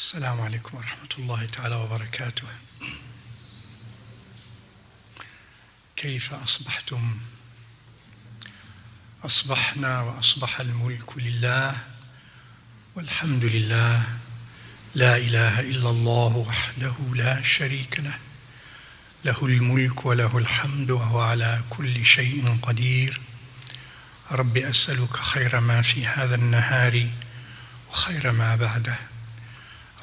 السلام عليكم ورحمة الله تعالى وبركاته. كيف أصبحتم؟ أصبحنا وأصبح الملك لله والحمد لله، لا إله إلا الله وحده لا شريك له، له الملك وله الحمد وهو على كل شيء قدير. رب أسألك خير ما في هذا النهار وخير ما بعده.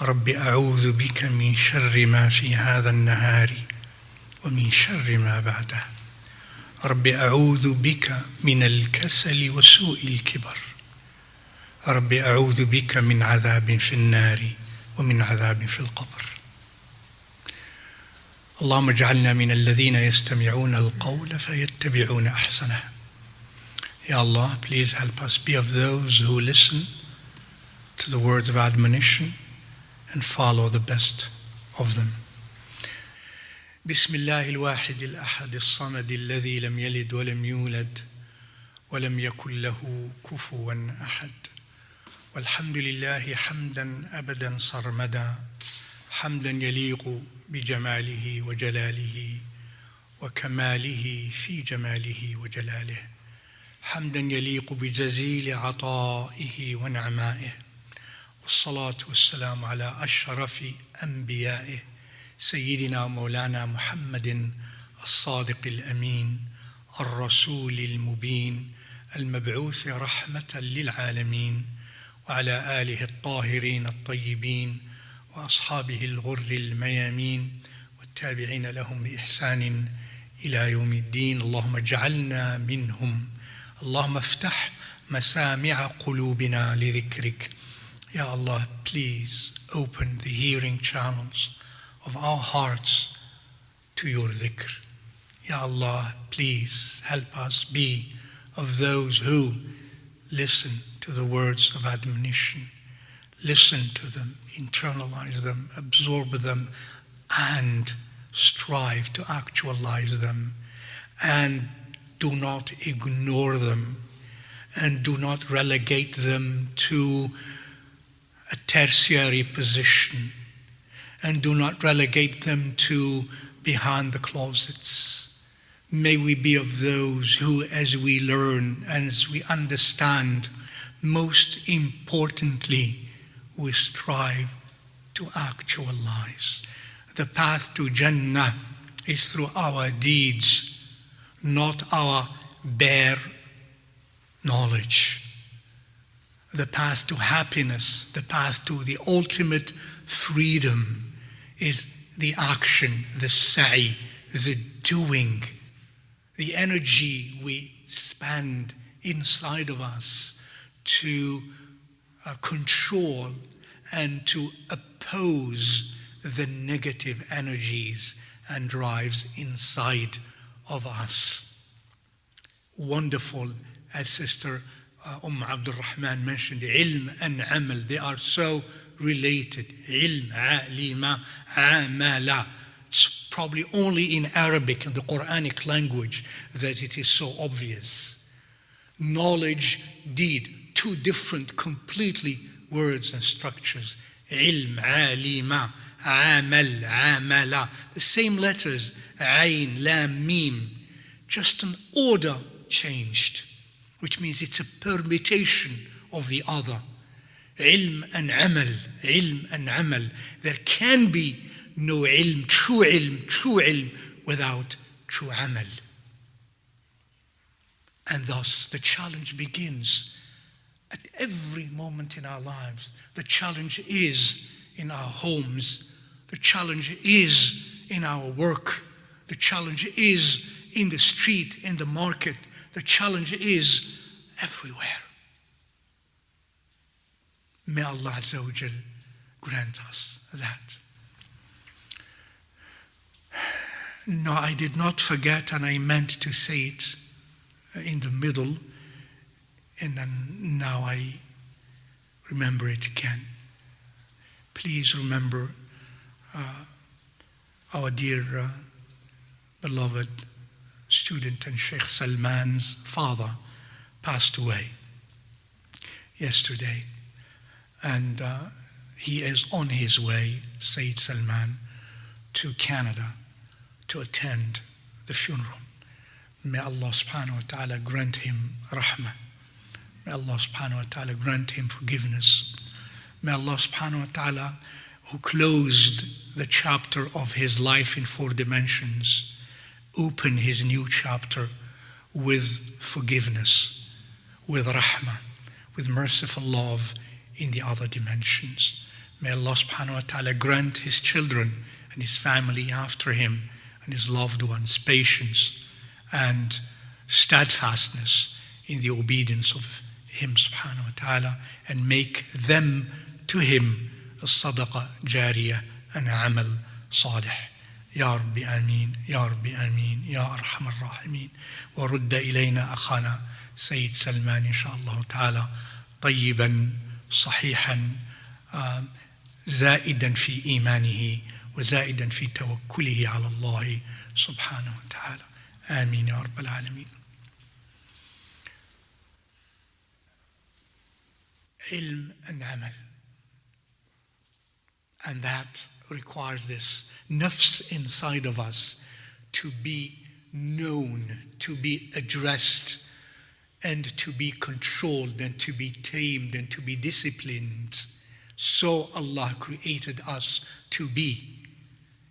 رب أعوذ بك من شر ما في هذا النهار ومن شر ما بعده. رب أعوذ بك من الكسل وسوء الكبر. رب أعوذ بك من عذاب في النار ومن عذاب في القبر. اللهم اجعلنا من الذين يستمعون القول فيتبعون أحسنه. Ya Allah, please help us be of those who listen to the words of admonition and follow the best of them. بسم الله الواحد الأحد الصمد الذي لم يلد ولم يولد ولم يكن له كفوا أحد. والحمد لله حمدا أبدا صرمدا، حمدا يليق بجماله وجلاله وكماله في جماله وجلاله، حمدا يليق بجزيل عطائه ونعمائه. والصلاة والسلام على أشرف أنبيائه سيدنا مولانا محمد الصادق الأمين الرسول المبين المبعوث رحمة للعالمين، وعلى آله الطاهرين الطيبين وأصحابه الغر الميامين والتابعين لهم بإحسان إلى يوم الدين. اللهم اجعلنا منهم. اللهم افتح مسامع قلوبنا لذكرك. Ya Allah, please open the hearing channels of our hearts to your dhikr. Ya Allah, please help us be of those who listen to the words of admonition, listen to them, internalize them, absorb them, and strive to actualize them, and do not ignore them, and do not relegate them to a tertiary position, and do not relegate them to behind the closets. May we be of those who, as we learn and as we understand, most importantly, we strive to actualize. The path to Jannah is through our deeds, not our bare knowledge. The path to happiness, the path to the ultimate freedom is the action, the sa'i, the doing, the energy we spend inside of us to control and to oppose the negative energies and drives inside of us. Wonderful, as Sister Abdul Rahman mentioned, ilm and amal, they are so related. Ilm, alima, amala. It's probably only in Arabic and the Quranic language that it is so obvious. Knowledge, deed, two different completely words and structures. Ilm, alima, amal, amala. The same letters, ayn, lam, mim. Just an order changed, which means it's a permutation of the other. Ilm and amal, ilm and amal. There can be no true ilm without true amal. And thus the challenge begins at every moment in our lives. The challenge is in our homes. The challenge is in our work. The challenge is in the street, in the market. The challenge is everywhere. May Allah Azza wa Jal grant us that. No, I did not forget, and I meant to say it in the middle, and then now I remember it again. Please remember our dear beloved student and Sheikh Salman's father passed away yesterday. And he is on his way, Sayyid Salman, to Canada to attend the funeral. May Allah subhanahu wa ta'ala grant him rahmah. May Allah subhanahu wa ta'ala grant him forgiveness. May Allah subhanahu wa ta'ala, who closed the chapter of his life in 4 dimensions, open his new chapter with forgiveness, with rahmah, with merciful love in the other dimensions. May Allah subhanahu wa ta'ala grant his children and his family after him and his loved ones patience and steadfastness in the obedience of him subhanahu wa ta'ala, and make them to him a sadaqa jariyah and amal salih. Ya Rabbi Ameen, Ya Rabbi Ameen, Ya Arhamar Rahimin. Wa rudda ilayna akhana Sayyid Salman inshallah ta'ala طيبا صحيحا زائدا في إيمانه وزائدا في توكله على الله سبحانه وتعالى. آمين يا رب العالمين. Ilm and amal. And that requires this nafs inside of us to be known, to be addressed, and to be controlled, and to be tamed, and to be disciplined. So Allah created us to be.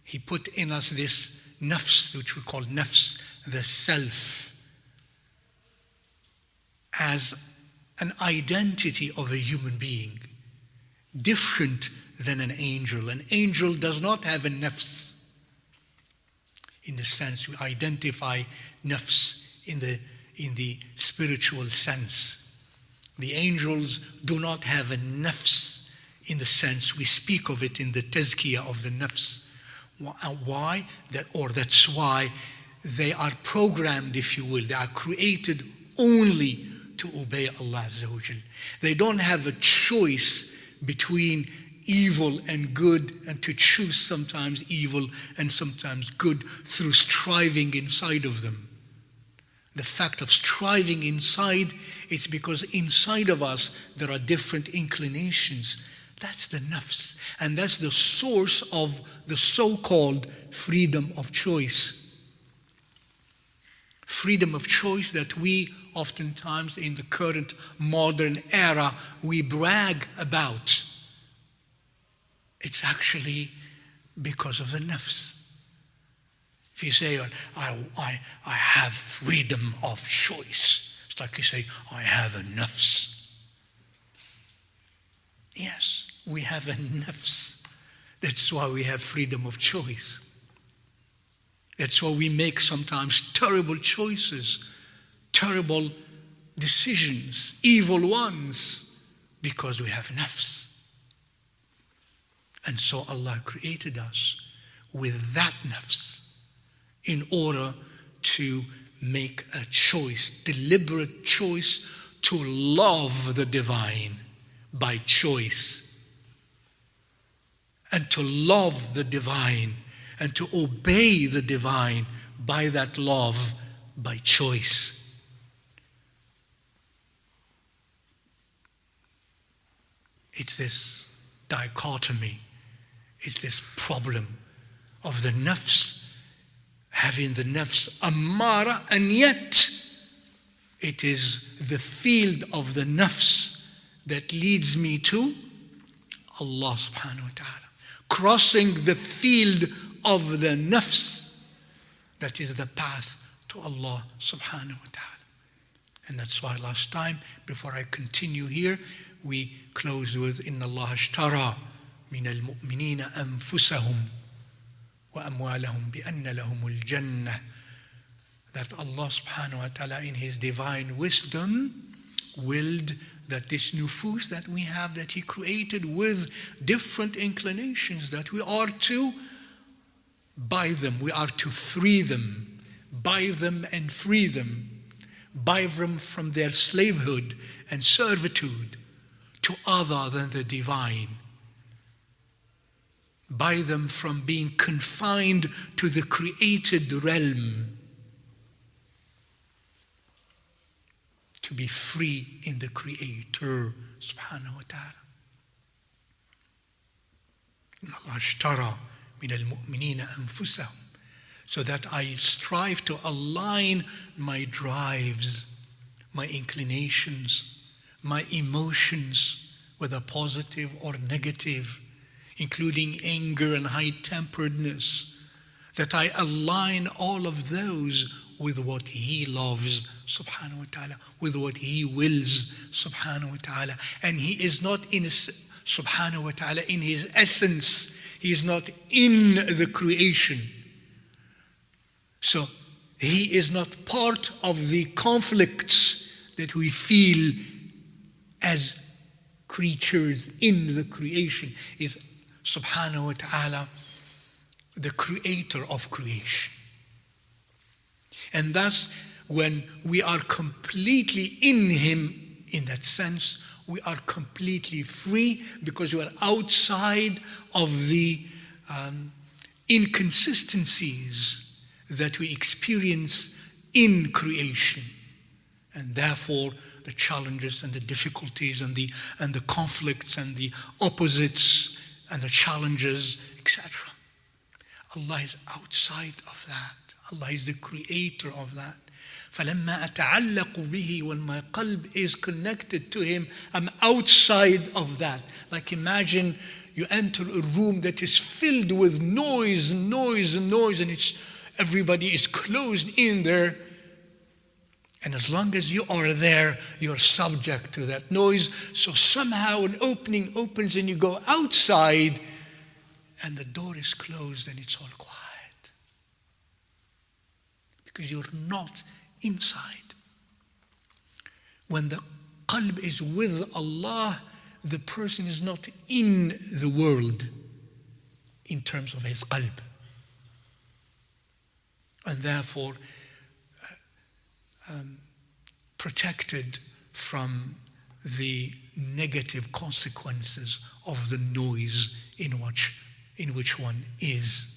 He put in us this nafs, which we call nafs, the self, as an identity of a human being, different than an angel. An angel does not have a nafs. In the sense we identify nafs in the spiritual sense. The angels do not have a nafs in the sense we speak of it in the tazkiyah of the nafs. Why? That's why they are programmed, if you will. They are created only to obey Allah Azza wa Jal. They don't have a choice between evil and good, and to choose sometimes evil and sometimes good through striving inside of them. The fact of striving inside, it's because inside of us there are different inclinations. That's the nafs. And that's the source of the so-called freedom of choice. Freedom of choice that we oftentimes in the current modern era, we brag about. It's actually because of the nafs. If you say, I have freedom of choice, it's like you say, I have a nafs. Yes, we have a nafs. That's why we have freedom of choice. That's why we make sometimes terrible choices, terrible decisions, evil ones, because we have nafs. And so Allah created us with that nafs in order to make a choice, deliberate choice to love the divine by choice, and to love the divine and to obey the divine by that love, by choice. It's this dichotomy. It's this problem of the nafs, having the nafs ammara, and yet it is the field of the nafs that leads me to Allah subhanahu wa ta'ala. Crossing the field of the nafs, that is the path to Allah subhanahu wa ta'ala. And that's why last time, before I continue here, we closed with Inna Allah ashtara min al-mu'minina anfusahum wa amwalahum bi anna lahumul jannah. That Allah subhanahu wa ta'ala in His divine wisdom willed that this nufus that we have, that He created with different inclinations, that we are to buy them, we are to free them, buy them and free them, buy them from their slavehood and servitude to other than the divine, buy them from being confined to the created realm, to be free in the Creator subhanahu wa ta'ala. Allah ashtara min al-mu'minina anfusahum. So that I strive to align my drives, my inclinations, my emotions, whether positive or negative, including anger and high-temperedness, that I align all of those with what He loves, subhanahu wa ta'ala, with what He wills, subhanahu wa ta'ala. And He is not in subhanahu wa ta'ala in His essence. He is not in the creation. So He is not part of the conflicts that we feel as creatures in the creation. Is subhanahu wa ta'ala the creator of creation. And thus, when we are completely in Him, in that sense, we are completely free, because we are outside of the inconsistencies that we experience in creation. And therefore, the challenges and the difficulties and the conflicts and the opposites and the challenges, etc. Allah is outside of that. Allah is the creator of that. فَلَمَّا أَتَعَلَّقُ بِهِ, when my qalb is connected to Him, I'm outside of that. Like imagine you enter a room that is filled with noise, and everybody is closed in there. And as long as you are there, you're subject to that noise. So somehow an opening opens and you go outside, and the door is closed and it's all quiet. Because you're not inside. When the qalb is with Allah, the person is not in the world in terms of his qalb. And therefore protected from the negative consequences of the noise in which one is.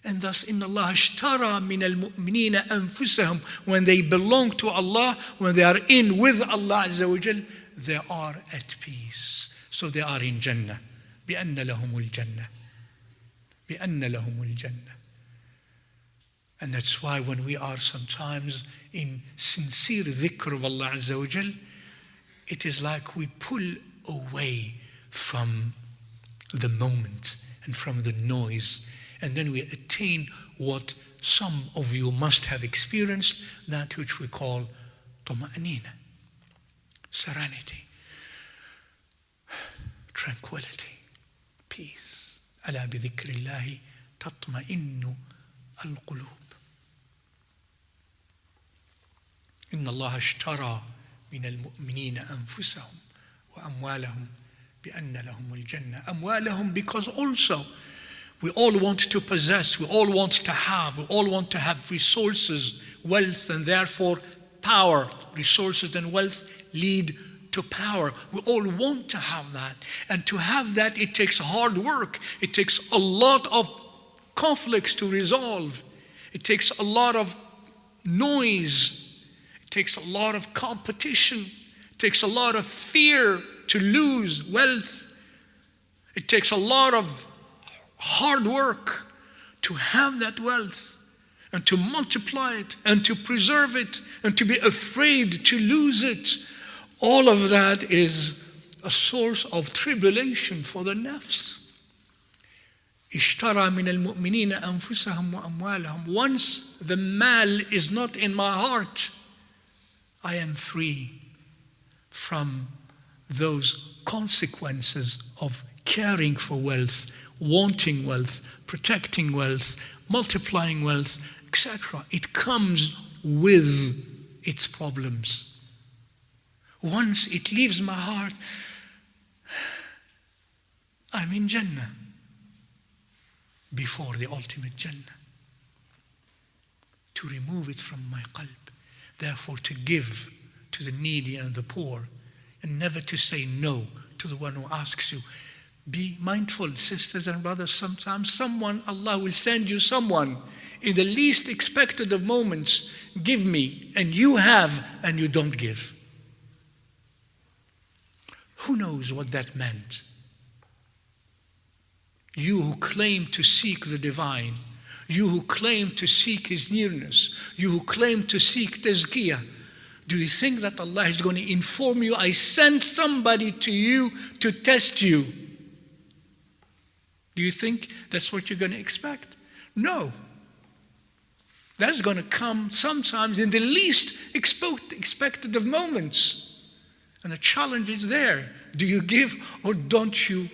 And thus, in Allah ashtara min al-mu'minina anfusahum, when they belong to Allah, when they are in with Allah Azza wa Jal, they are at peace. So they are in Jannah. بِأَنَّ لَهُمُ الْجَنَّةِ بِأَنَّ لَهُمُ الْجَنَّةِ. And that's why when we are sometimes in sincere dhikr of Allah Azza wa Jal, it is like we pull away from the moment and from the noise. And then we attain what some of you must have experienced, that which we call طمأنينة, serenity, tranquility, peace. ألا بذكر الله تطمئن القلوب. إن الله اشترى من المؤمنين أنفسهم وأموالهم بأن لهم الجنة. أموالهم, because also we all want to possess, we all want to have, we all want to have resources, wealth, and therefore power. Resources and wealth lead to power. We all want to have that. And to have that, it takes hard work. It takes a lot of conflicts to resolve. It takes a lot of noise. It takes a lot of competition. It takes a lot of fear to lose wealth. It takes a lot of hard work to have that wealth and to multiply it and to preserve it and to be afraid to lose it. All of that is a source of tribulation for the nafs. اشترى من المؤمنين أنفسهم وأموالهم. Once the mal is not in my heart, I am free from those consequences of caring for wealth, wanting wealth, protecting wealth, multiplying wealth, etc. It comes with its problems. Once it leaves my heart, I'm in Jannah before the ultimate Jannah. To remove it from my qalb, therefore to give to the needy and the poor, and never to say no to the one who asks you. Be mindful, sisters and brothers, sometimes Allah will send you someone in the least expected of moments. Give me, and you have, and you don't give. Who knows what that meant? You who claim to seek the divine, you who claim to seek His nearness, you who claim to seek tazkiyah, do you think that Allah is going to inform you, I sent somebody to you to test you? Do you think that's what you're going to expect? No. That's going to come sometimes in the least expected of moments. And the challenge is there. Do you give or don't you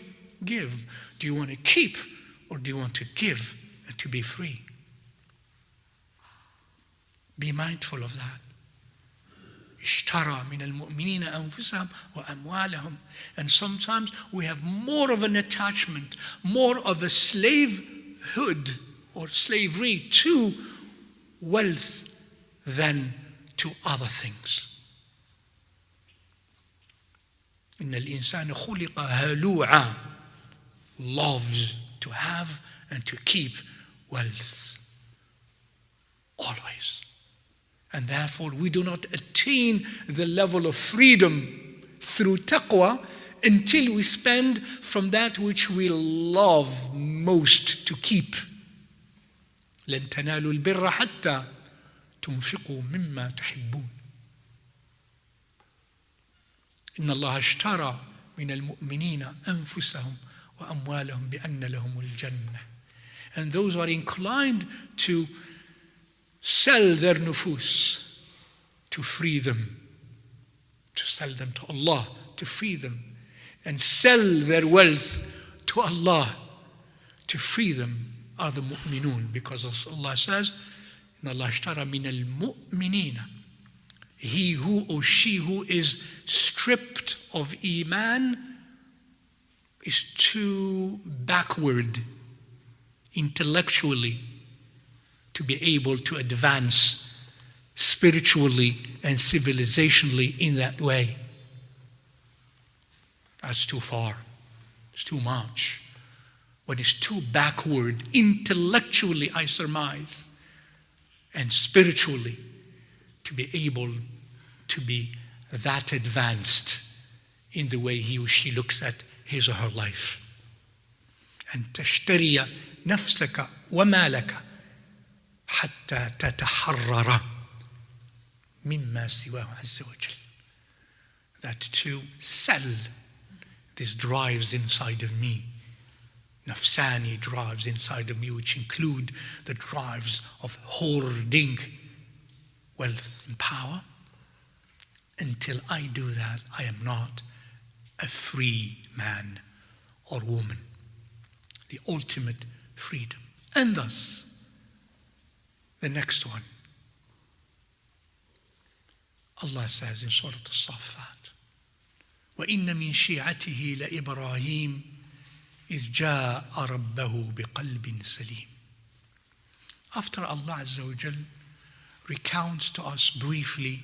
give? Do you want to keep or do you want to give and to be free? Be mindful of that. اشترى من المؤمنين أنفسهم وأموالهم. And sometimes we have more of an attachment, more of a slavehood or slavery to wealth than to other things. إن الإنسان خلق هلوعا, loves to have and to keep wealth always. And therefore we do not attain the level of freedom through taqwa until we spend from that which we love most to keep. لن تنالوا البر حتى تنفقوا مما تحبون. إن الله اشترى من المؤمنين أنفسهم وأموالهم بأن لهم الجنة. And those who are inclined to sell their nufus, to free them, to sell them to Allah, to free them, and sell their wealth to Allah, to free them, are the mu'minun, because as Allah says, إِنَّ اللَّهَ اشْتَرَى مِنَ الْمُؤْمِنِينَ. He who or she who is stripped of iman is too backward intellectually to be able to advance spiritually and civilizationally in that way. That's too far. It's too much. When it's too backward intellectually, I surmise, and spiritually, to be able to be that advanced in the way he or she looks at his or her life. أن تشتري نفسك ومالك حتى تتحرر مما سواه عز وجل. That to sell these drives inside of me, nafsani drives inside of me, which include the drives of hoarding wealth and power. Until I do that, I am not a free man or woman. The ultimate freedom. And thus, the next one. Allah says in Surah Al-Saffat, وَإِنَّ مِن شِيعَتِهِ لَإِبْرَاهِيمَ إِذْ جَاءَ رَبَّهُ بِقَلْبٍ سَلِيمٍ. After Allah Azza wa Jal recounts to us briefly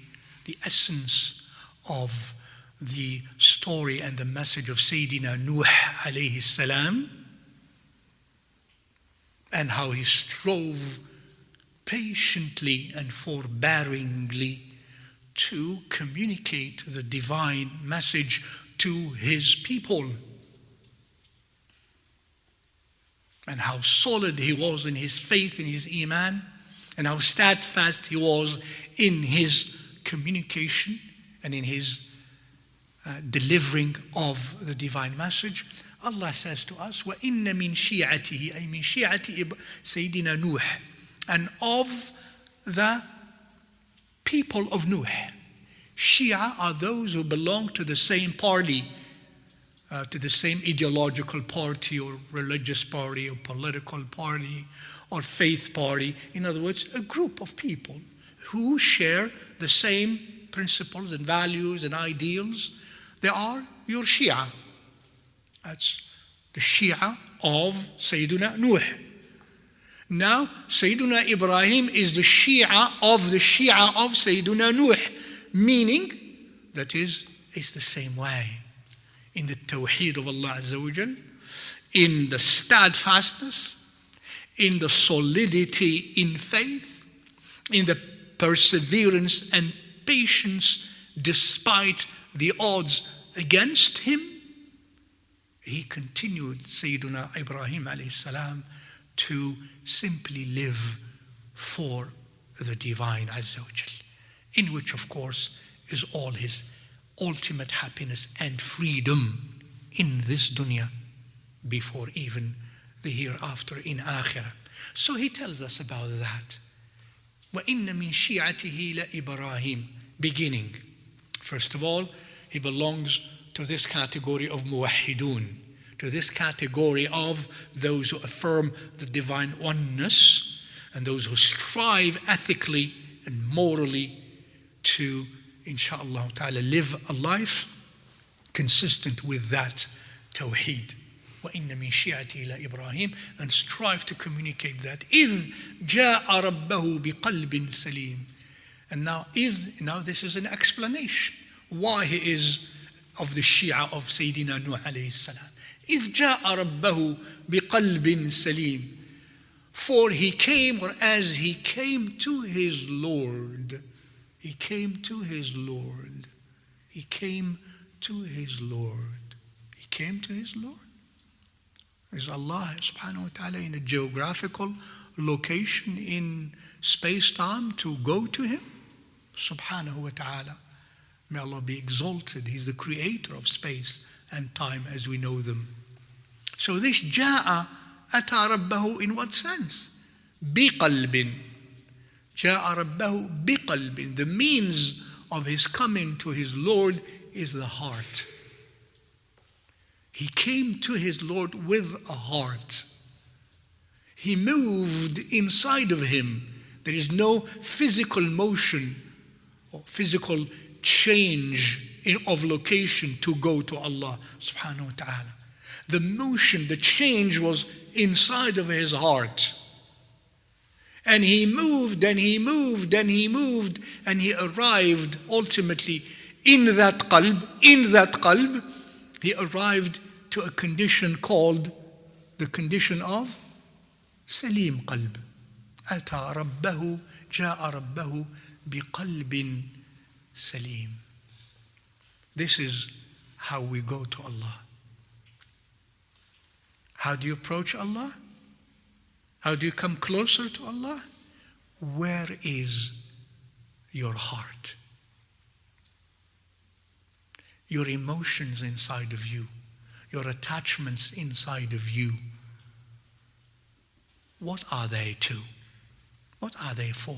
the essence of the story and the message of Sayyidina Nuh alayhi salam, and how he strove patiently and forbearingly to communicate the divine message to his people, and how solid he was in his faith, in his iman, and how steadfast he was in his communication and in his delivering of the divine message. Allah says to us, وَإِنَّ مِن شِيعَتِهِ, أي مِن شِيعَةِ سَيِّدِنَا نُوح, and of the people of Nuh. Shia are those who belong to the same party, to the same ideological party or religious party or political party or faith party. In other words, a group of people who share the same principles and values and ideals. They are your Shia. That's the Shia of Sayyiduna Nuh. Now, Sayyiduna Ibrahim is the Shia of Sayyiduna Nuh, meaning that it's the same way. In the Tawheed of Allah Azza wa Jal, in the steadfastness, in the solidity in faith, in the perseverance and patience despite the odds against him, he continued, Sayyiduna Ibrahim alayhi salam, to simply live for the divine Azza wa Jal, in which of course is all his ultimate happiness and freedom in this dunya before even the hereafter in akhirah. So he tells us about that. وَإِنَّ مِن شِيعَتِهِ لَإِبْرَاهِيمَ. Beginning. First of all, he belongs to this category of muwahhidun, to this category of those who affirm the divine oneness and those who strive ethically and morally to, inshallah ta'ala, live a life consistent with that tawheed. وَإِنَّ مِن شِيعَتِهِ لَإِبْرَاهِيمَ, and strive to communicate that. إِذْ جَاءَ رَبَّهُ بِقَلْبٍ سَلِيمٍ. And now this is an explanation why he is of the Shia of Sayyidina Nuh alayhi salam. إِذْ جَاءَ رَبَّهُ بِقَلْبٍ سَلِيمٍ. For he came, or as he came to his Lord. He came to his Lord. He came to his Lord. He came to his Lord. Is Allah subhanahu wa ta'ala in a geographical location in space-time to go to him? Subhanahu wa ta'ala. May Allah be exalted. He's the creator of space and time as we know them. So this ja'a ata rabbahu in what sense? Biqalbin. Ja'a rabbahu biqalbin. The means of his coming to his Lord is the heart. He came to his Lord with a heart. He moved inside of him. There is no physical motion or physical change of location to go to Allah subhanahu wa ta'ala. The motion, the change was inside of his heart. And he moved and he moved and he moved and he arrived ultimately in that qalb, he arrived to a condition called the condition of Salim qalb. Ata rabbahu, ja'a rabbahu biqalbin salim. This is how we go to Allah. How do you approach Allah? How do you come closer to Allah? Where is your heart? Your emotions inside of you, your attachments inside of you. What are they to? What are they for?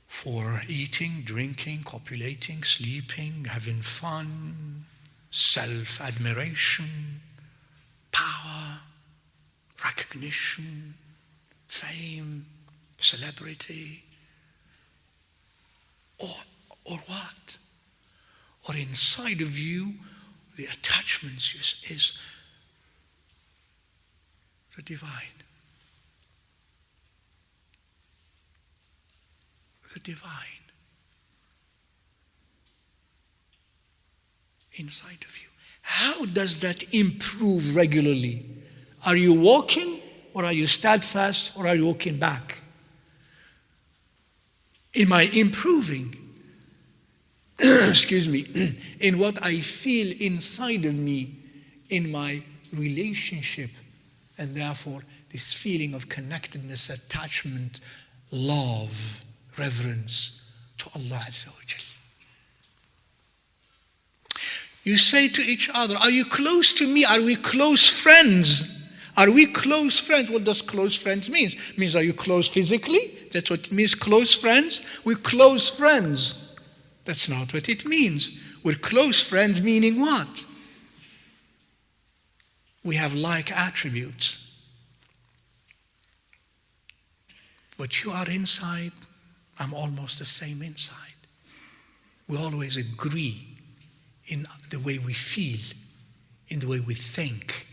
For eating, drinking, copulating, sleeping, having fun, self-admiration, power, recognition, fame, celebrity, or what? Or inside of you, the attachments is the divine. The divine. Inside of you. How does that improve regularly? Are you walking, or are you steadfast, or are you walking back? Am I improving? Excuse me, in what I feel inside of me, in my relationship, and therefore this feeling of connectedness, attachment, love, reverence to Allah Azza wa Jal. You say to each other, are you close to me? Are we close friends? Are we close friends? What does close friends mean? It means, are you close physically? That's what it means, close friends. We're close friends. That's not what it means. We're close friends meaning what? We have like attributes. What you are inside, I'm almost the same inside. We always agree in the way we feel, in the way we think.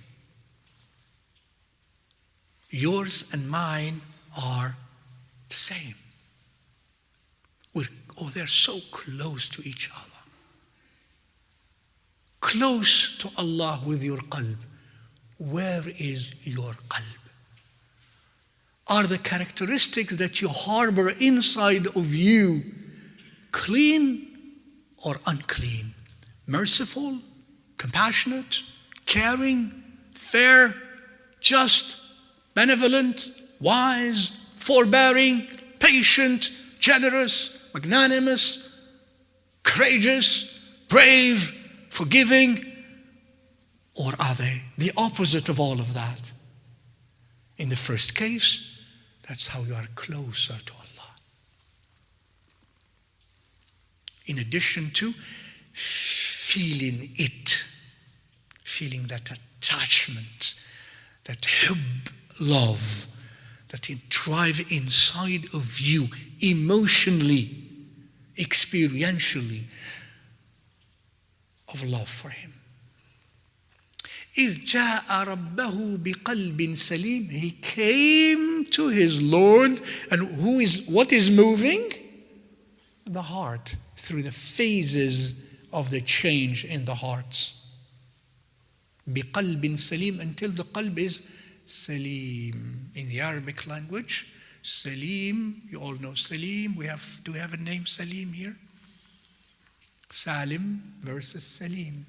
Yours and mine are the same. They're so close to each other. Close to Allah with your qalb. Where is your qalb? Are the characteristics that you harbor inside of you clean or unclean? merciful, compassionate, caring, fair, just, benevolent, wise, forbearing, patient, generous, magnanimous, courageous, brave, forgiving? Or are they the opposite of all of that? In the first case, that's how you are closer to Allah. In addition to feeling it, feeling that attachment, that hubb, love, that it drive inside of you emotionally, experientially, of love for Him. إِذْ جَاءَ رَبَّهُ بِقَلْبٍ سَلِيمٍ. He came to his Lord, and what is moving? The heart, through the phases of the change in the hearts. بِقَلْبٍ سَلِيمٍ, until the qalb is Salim. In the Arabic language, Salim, you all know Salim. Do we have a name Salim here? Salim versus Salim.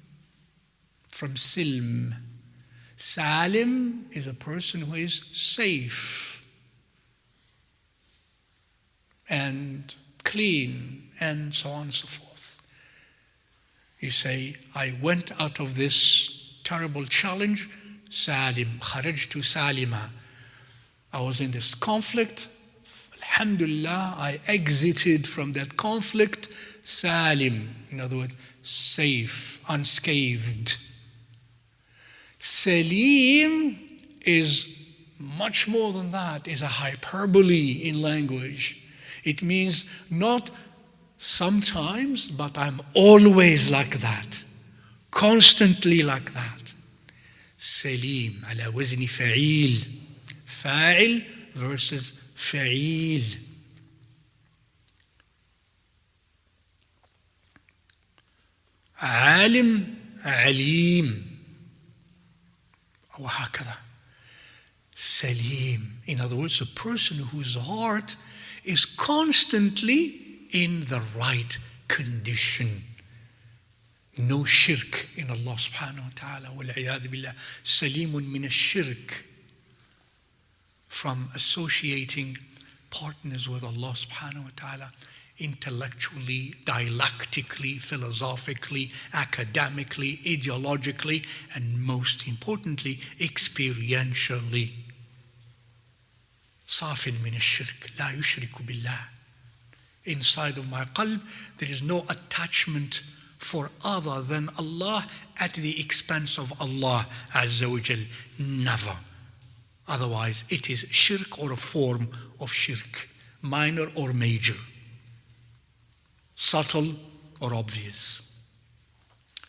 From Silm. Salim is a person who is safe and clean and so on and so forth. You say, I went out of this terrible challenge, Salim, kharajtu Salima. I was in this conflict, alhamdulillah, I exited from that conflict, Salim. In other words, safe, unscathed. Salim is much more than that, is a hyperbole in language. It means not sometimes, but I'm always like that, constantly like that. Salim, ala wazni fa'il. Fa'il versus fa'il. Alim, alim. وهكذا. Salim, in other words, a person whose heart is constantly in the right condition. No shirk in Allah subhanahu wa ta'ala. وَالْعِيَاذِ بِاللَّهِ. Salimun min ash-shirk, from associating partners with Allah subhanahu wa ta'ala, intellectually, dialectically, philosophically, academically, ideologically, and most importantly, experientially. Safin min ash-shirk, la yushriku billah. Inside of my qalb, there is no attachment for other than Allah at the expense of Allah Azza wa Jal. Never. Otherwise, it is shirk or a form of shirk, minor or major, subtle or obvious.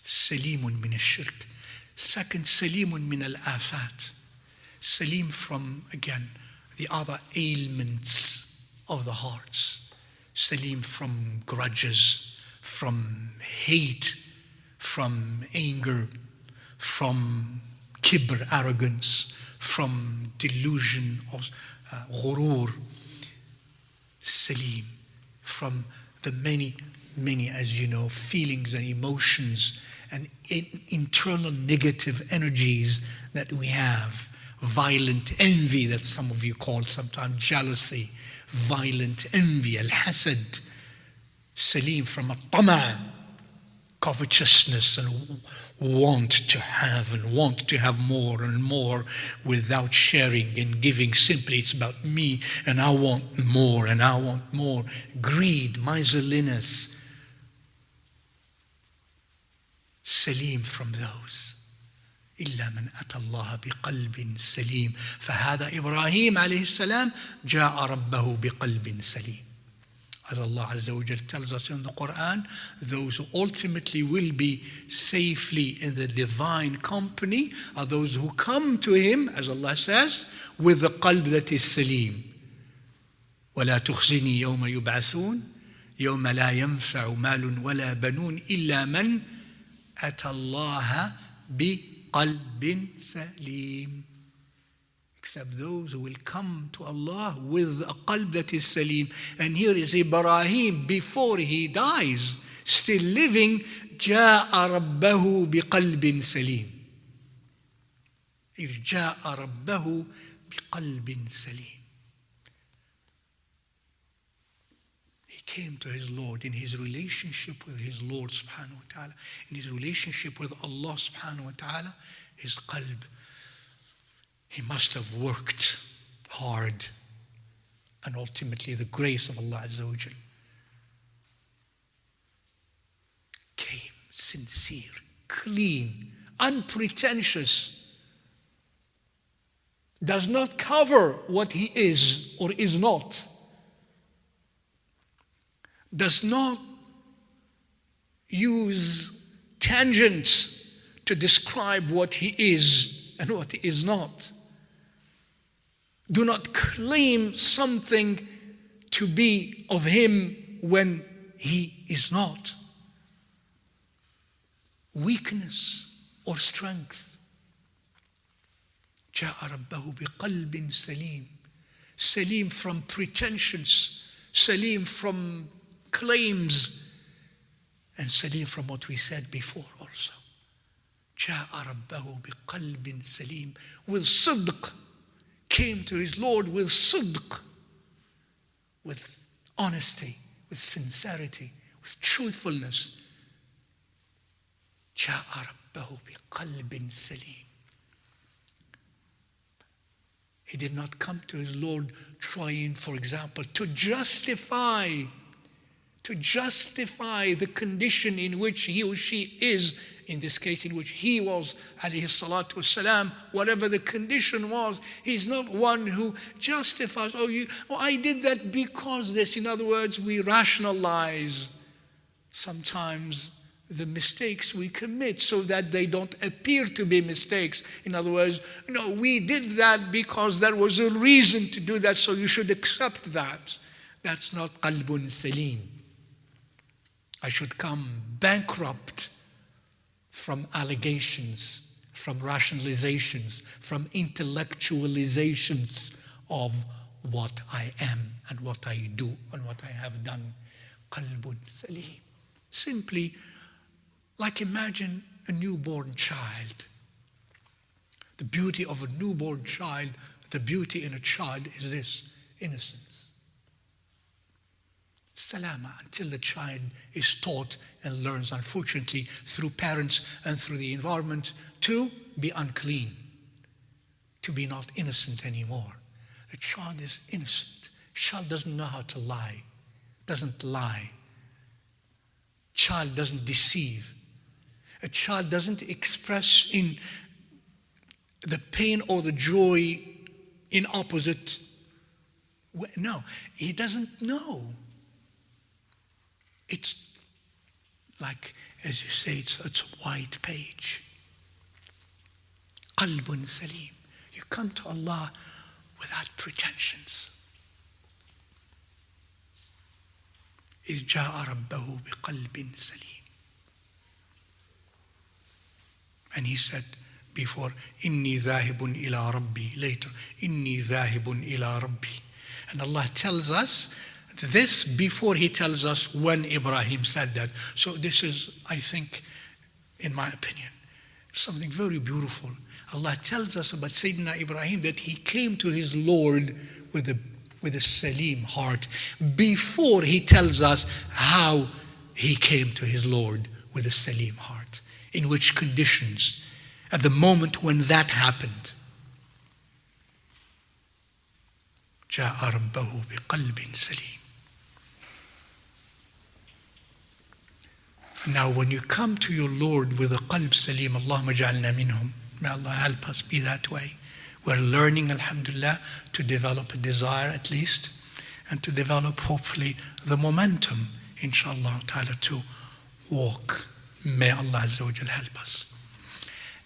Salimun min ash-shirk. Second, Salimun min al-afat. Salim from, again, the other ailments of the hearts. Salim from grudges, from hate, from anger, from kibr, arrogance, from delusion of ghurur. Salim from the many, as you know, feelings and emotions and internal negative energies that we have. Violent envy, that some of you call sometimes jealousy. Violent envy, al-hasad. Salim from at-tama', covetousness and want to have more and more without sharing and giving. Simply it's about me and I want more and I want more. Greed, miserliness. Salim from those. إلا من أتى الله بقلب سليم. فهذا إبراهيم عليه السلام جاء ربه بقلب سليم. As Allah Azza wa Jal tells us in the Quran, those who ultimately will be safely in the divine company are those who come to Him, as Allah says, with the qalb that is salim. وَلَا تُخْزِنِي يَوْمَ يُبْعَثُونَ يَوْمَ لَا يَنْفَعُ مَالٌ وَلَا بَنُونَ إِلَّا مَنْ أَتَى اللَّهَ بِقَلْبٍ سَلِيمٍ. Except those who will come to Allah with a qalb that is salim. And here is Ibrahim before he dies, still living, جاء ربه بقلب سليم. إذ جاء ربه بقلب سليم. He came to his Lord in his relationship with his Lord subhanahu wa ta'ala, in his relationship with Allah subhanahu wa ta'ala, his qalb. He must have worked hard, and ultimately the grace of Allah Azza wa Jal came sincere, clean, unpretentious, does not cover what he is or is not, does not use tangents to describe what he is and what he is not. Do not claim something to be of him when he is not. Weakness or strength. جاء ربه بقلب سليم. Salim from pretensions, Salim from claims, and Salim from what we said before also. جاء ربه بقلب سليم, with صدق, came to his Lord with صدق, with honesty, with sincerity, with truthfulness. جاء ربه بقلب سليم. He did not come to his Lord trying, for example, to justify the condition in which he or she is, in this case in which he was, alayhi salatu wasalam, whatever the condition was. He's not one who justifies, I did that because this. In other words, we rationalize sometimes the mistakes we commit so that they don't appear to be mistakes. In other words, we did that because there was a reason to do that, so you should accept that. That's not qalbun salim. I should come bankrupt from allegations, from rationalizations, from intellectualizations of what I am and what I do and what I have done. Qalbun salim. Simply, like imagine a newborn child. The beauty of a newborn child, the beauty in a child is this, innocence. Salama, until the child is taught and learns, unfortunately, through parents and through the environment, to be unclean, to be not innocent anymore. The child is innocent. Child doesn't know how to lie, doesn't lie. Child doesn't deceive. A child doesn't express in the pain or the joy in opposite way. No, he doesn't know. It's like, as you say, it's a white page. Qalbun salim. You come to Allah without pretensions. إذ جاء ربه بقلب سليم. And he said before, إني ذاهب إلى ربي, later, إني ذاهب إلى ربي. And Allah tells us this before he tells us when Ibrahim said that. So this is, I think, in my opinion, something very beautiful. Allah tells us about Sayyidina Ibrahim that he came to his Lord with a Salim heart before he tells us how he came to his Lord with a Salim heart. In which conditions, at the moment when that happened. جاء ربه بقلب سليم. Now when you come to your Lord with a qalb salim, Allahumma ja'alna minhum, may Allah help us be that way. We're learning, alhamdulillah, to develop a desire at least, and to develop hopefully the momentum, inshallah ta'ala, to walk. May Allah Azza wa Jal help us.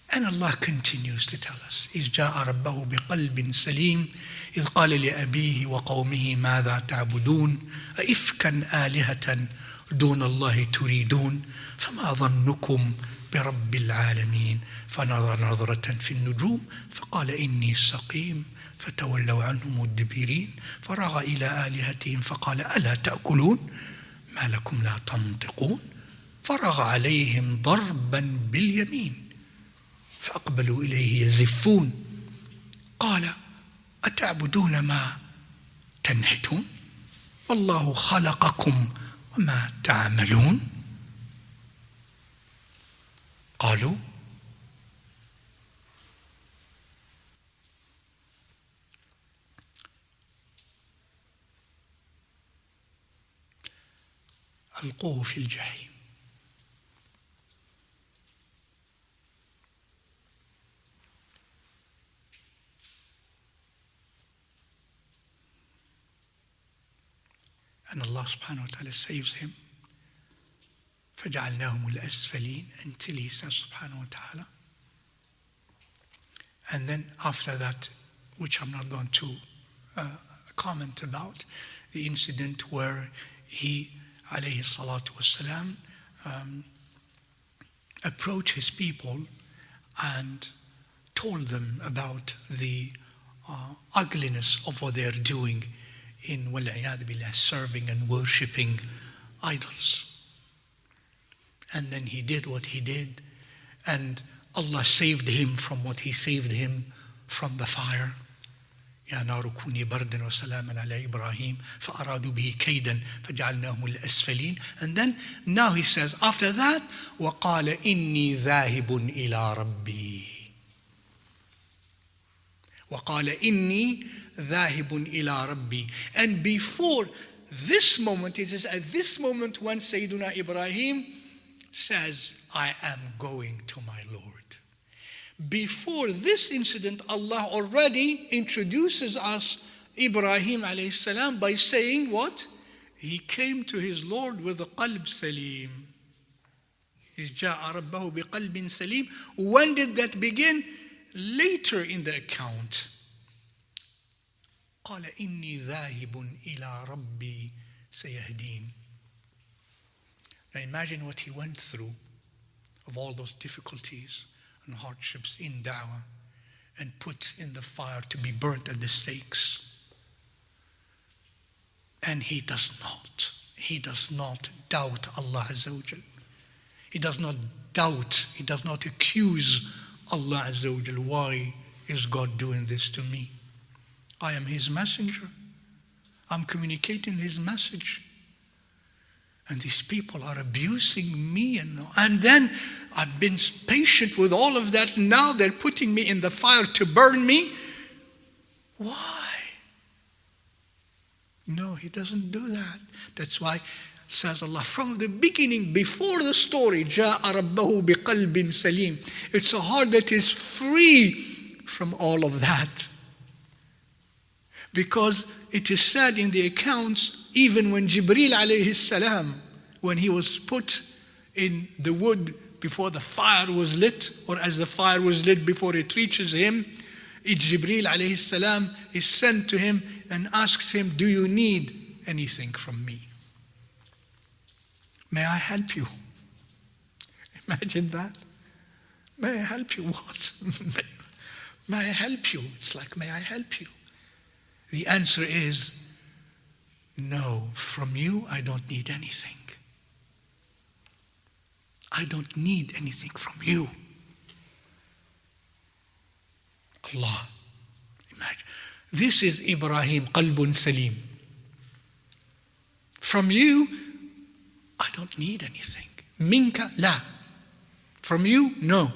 And Allah continues to tell us, إذ جاء ربه بقلب سليم إذ قال لأبيه وقومه ماذا تعبدون أئفكا آلهة دون الله تريدون فما ظنكم برب العالمين فنظر نظرة في النجوم فقال إني سقيم فتولوا عنه مدبرين فرغ إلى آلهتهم فقال ألا تأكلون ما لكم لا تنطقون فرغ عليهم ضربا باليمين فأقبلوا إليه يزفون قال أتعبدون ما تنحتون والله خلقكم وما تعملون قالوا ألقوه في الجحيم. And Allah subhanahu wa ta'ala saves him. فَجَعَلْنَاهُمُ الْأَسْفَلِينَ until he says subhanahu wa ta'ala. And then after that, which I'm not going to comment about, the incident where he, alayhi salatu wasalam, approached his people and told them about the ugliness of what they're doing in wal'iyad billah, serving and worshipping idols. And then he did what he did, and Allah saved him from what he saved him from the fire. يا نار كوني بردا وسلاما على إبراهيم فأرادوا به كيدا فجعلناهم الأسفلين. And then now he says after that وقال إني ذاهب إلى ربي وقال إني ذاهب إلى ربي. And before this moment, it is at this moment when Sayyiduna Ibrahim says, I am going to my Lord. Before this incident, Allah already introduces us Ibrahim alayhi salam by saying what? He came to his Lord with a qalb salim. جاء ربه بقلب سليم. When did that begin? Later in the account. قال إني ذاهب إلى ربي سيهدين. Now imagine what he went through of all those difficulties and hardships in da'wah and put in the fire to be burnt at the stakes. And he does not doubt Allah Azza wa Jal. He does not doubt, he does not accuse Allah Azza wa Jal. Why is God doing this to me? I am his messenger. I'm communicating his message. And these people are abusing me. And then I've been patient with all of that. Now they're putting me in the fire to burn me. Why? No, he doesn't do that. That's why, says Allah, from the beginning, before the story, جَاءَ رَبَّهُ بِقَلْبٍ سَلِيمٍ. It's a heart that is free from all of that. Because it is said in the accounts, even when Jibreel alayhi salam, when he was put in the wood before the fire was lit, or as the fire was lit before it reaches him, Jibreel alayhi salam is sent to him and asks him, do you need anything from me? May I help you? Imagine that. May I help you? What? May I help you? It's like, may I help you? The answer is, no, from you I don't need anything. I don't need anything from you. Allah. Imagine. This is Ibrahim, qalbun salim. From you, I don't need anything. Minka, la. From you, no.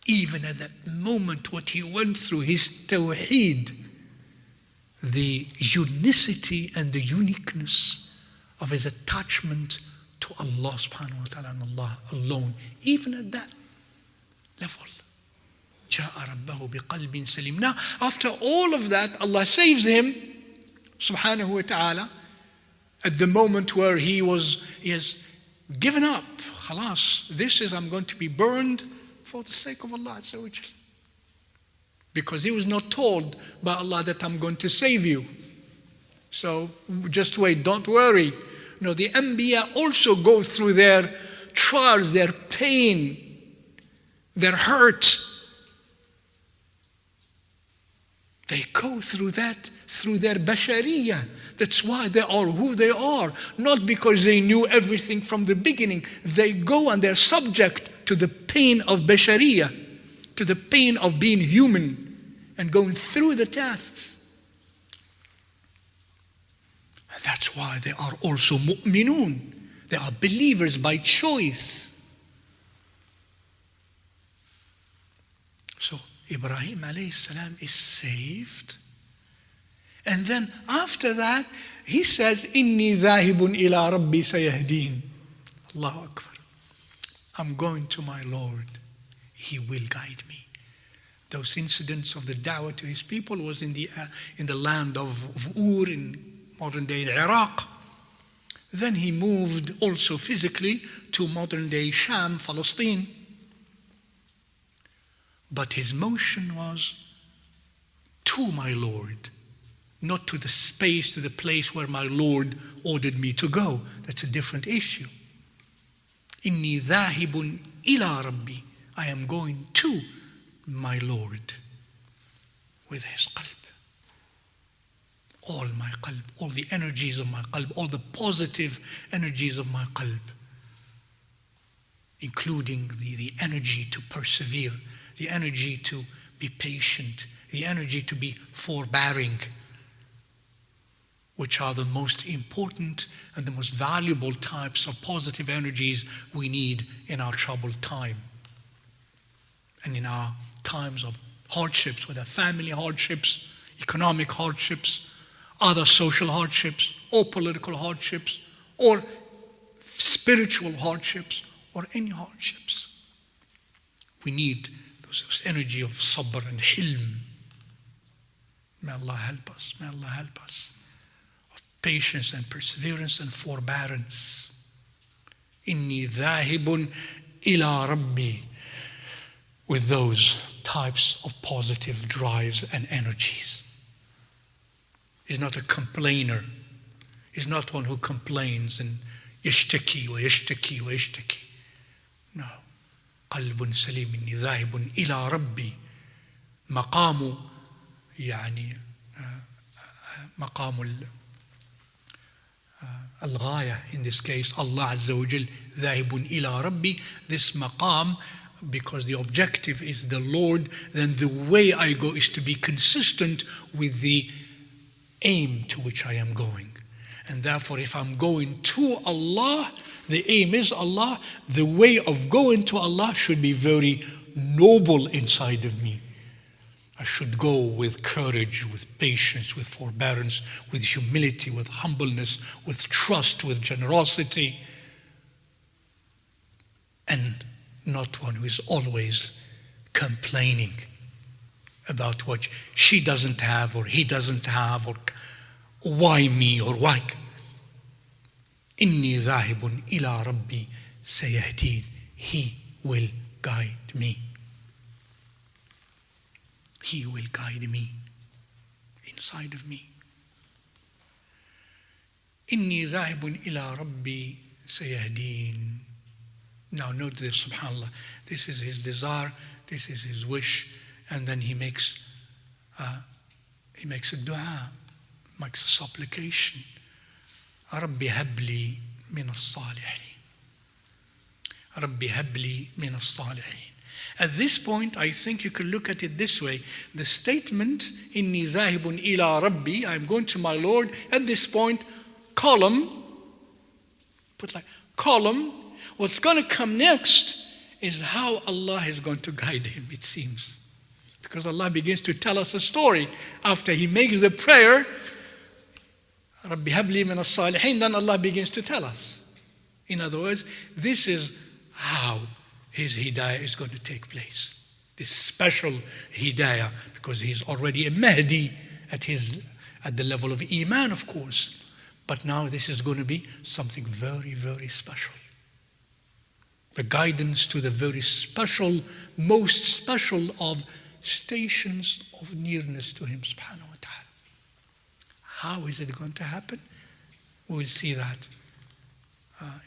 Even at that moment, what he went through, his tawheed, the unicity and the uniqueness of his attachment to Allah subhanahu wa ta'ala and Allah alone, even at that level. جَاءَ رَبَّهُ بِقَلْبٍ سَلِيمٍ. Now, after all of that, Allah saves him, subhanahu wa ta'ala, at the moment where he has given up. Khalas, this is, I'm going to be burned for the sake of Allah Azza wa Jal. Because he was not told by Allah that I'm going to save you. So just wait, don't worry. No, the Anbiya also go through their trials, their pain, their hurt. They go through that, through their bashariyah. That's why they are who they are. Not because they knew everything from the beginning. They go and they're subject to the pain of Bashariyah, to the pain of being human and going through the tasks. And that's why they are also mu'minun. They are believers by choice. So Ibrahim alayhi salam is saved. And then after that, he says, Inni dhahibun ila rabbi sayahdeen. Allahu Akbar. I'm going to my Lord. He will guide me. Those incidents of the da'wah to his people was in the land of Ur in modern day Iraq. Then he moved also physically to modern day Sham, Palestine. But his motion was to my Lord, not to the space, to the place where my Lord ordered me to go. That's a different issue. Inni dhahibun ila rabbi. I am going to my Lord with his qalb. All my qalb, all the energies of my qalb, all the positive energies of my qalb, including the energy to persevere, the energy to be patient, the energy to be forbearing, which are the most important and the most valuable types of positive energies we need in our troubled time. And in our times of hardships, whether family hardships, economic hardships, other social hardships, or political hardships, or spiritual hardships, or any hardships. We need this energy of sabr and hilm. May Allah help us. May Allah help us. Of patience and perseverance and forbearance. Inni dhahibun ila rabbi. With those types of positive drives and energies. He's not a complainer. He's not one who complains and yashtaki wa yashtaki wa yashtaki. No. قلب سليم إني ذاهب إلى ربي مقام يعني مقام الغاية, in this case Allah Azza wa Jal ذاهب إلى ربي. This maqam, because the objective is the Lord, then the way I go is to be consistent with the aim to which I am going. And therefore, if I'm going to Allah, the aim is Allah, the way of going to Allah should be very noble inside of me. I should go with courage, with patience, with forbearance, with humility, with humbleness, with trust, with generosity, and not one who is always complaining about what she doesn't have or he doesn't have, or why me or why. Inni dhahibun ila rabbi sayahdeen. He will guide me. He will guide me inside of me. Inni dhahibun ila rabbi sayahdeen. Now note this, subhanAllah. This is his desire, this is his wish, and then he makes a dua, makes a supplication. Rabbi habli min as-salihin. Rabbi habli min as-salihin. At this point, I think you can look at it this way. The statement, Inni dhahibun ila Rabbi, I'm going to my Lord. At this point, column, what's going to come next is how Allah is going to guide him, it seems. Because Allah begins to tell us a story. After he makes the prayer, Rabbi habli min as-salihin, then Allah begins to tell us. In other words, this is how his hidayah is going to take place. This special hidayah, because he's already a Mahdi at the level of Iman, of course. But now this is going to be something very, very special. The guidance to the very special, most special of stations of nearness to him, subhanahu wa ta'ala. How is it going to happen? We will see that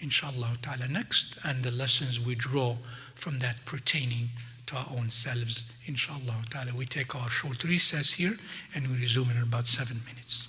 inshallah ta'ala next, and the lessons we draw from that pertaining to our own selves, inshallah ta'ala. We take our short recess here and we resume in about 7 minutes.